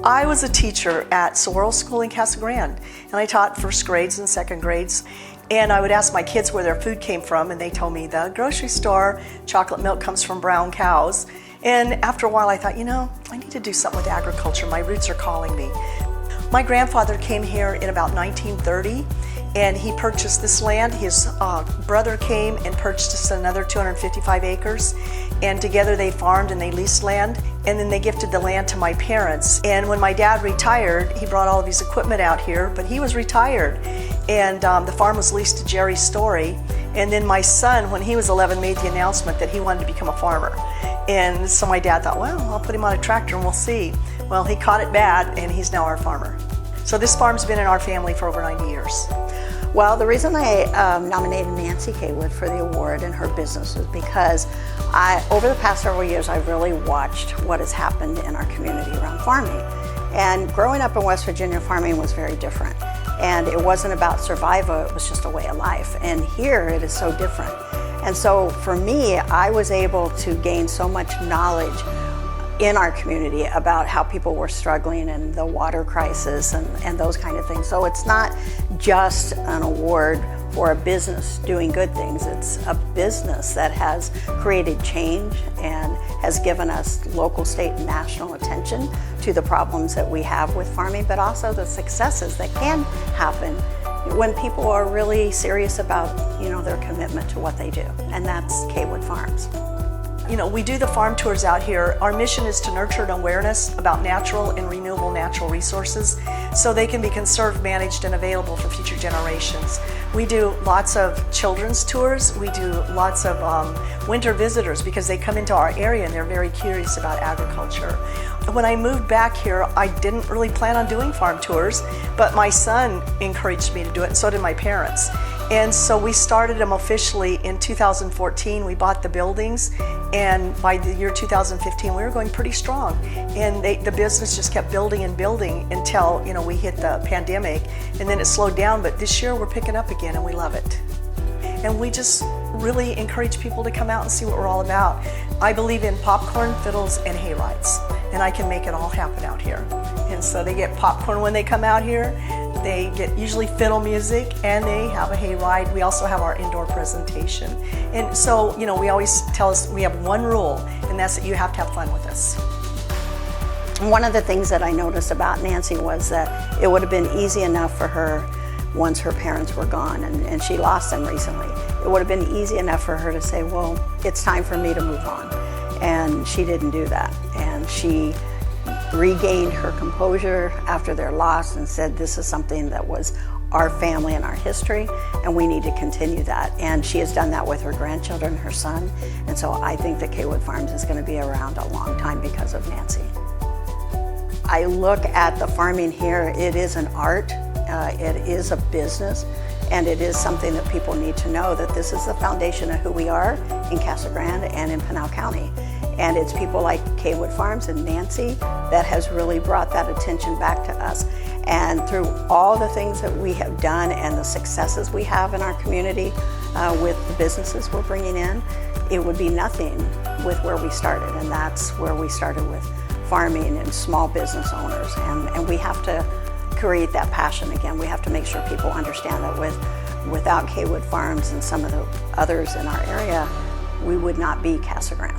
I was a teacher at Saguaro School in Casa Grande, and I taught first grades and second grades. And I would ask my kids where their food came from, and they told me the grocery store chocolate milk comes from brown cows. And after a while I thought, I need to do something with agriculture. My roots are calling me. My grandfather came here in about 1930, and he purchased this land. His brother came and purchased another 255 acres, and together they farmed and they leased land, and then they gifted the land to my parents. And when my dad retired, he brought all of his equipment out here, but he was retired, and the farm was leased to Jerry Story. And then my son, when he was 11, made the announcement that he wanted to become a farmer. And so my dad thought, well, I'll put him on a tractor and we'll see. Well, he caught it bad, and he's now our farmer. So this farm's been in our family for over 90 years. Well, the reason I nominated Nancy Caywood for the award and her business was because over the past several years, I've really watched what has happened in our community around farming. And growing up in West Virginia, farming was very different. And it wasn't about survival, it was just a way of life. And here it is so different. And so for me, I was able to gain so much knowledge in our community about how people were struggling and the water crisis and those kind of things. So it's not just an award for a business doing good things. It's a business that has created change and has given us local, state, and national attention to the problems that we have with farming, but also the successes that can happen when people are really serious about their commitment to what they do. And that's Caywood Farms. We do the farm tours out here. Our mission is to nurture an awareness about natural and renewable natural resources so they can be conserved, managed, and available for future generations. We do lots of children's tours. We do lots of winter visitors because they come into our area and they're very curious about agriculture. When I moved back here, I didn't really plan on doing farm tours, but my son encouraged me to do it, and so did my parents. And so we started them officially in 2014. We bought the buildings, and by the year 2015, we were going pretty strong. And the business just kept building and building until we hit the pandemic, and then it slowed down. But this year we're picking up again, and we love it. And we just really encourage people to come out and see what we're all about. I believe in popcorn, fiddles, and hay rides, and I can make it all happen out here. And so they get popcorn when they come out here. They get usually fiddle music, and they have a hay ride. We also have our indoor presentation. And so, we always tell us we have one rule, and that's that you have to have fun with us. One of the things that I noticed about Nancy was that it would have been easy enough for her once her parents were gone, and she lost them recently. It would have been easy enough for her to say, well, it's time for me to move on. And she didn't do that. And she regained her composure after their loss and said, this is something that was our family and our history, and we need to continue that. And she has done that with her grandchildren, her son. And so I think that Caywood Farms is going to be around a long time because of Nancy. I look at the farming here, it is an art, it is a business, and it is something that people need to know that this is the foundation of who we are in Casa Grande and in Pinal County. And it's people like Caywood Farms and Nancy that has really brought that attention back to us. And through all the things that we have done and the successes we have in our community with the businesses we're bringing in, it would be nothing with where we started. And that's where we started with farming and small business owners. And we have to create that passion again. We have to make sure people understand that without Caywood Farms and some of the others in our area, we would not be Casa Grande.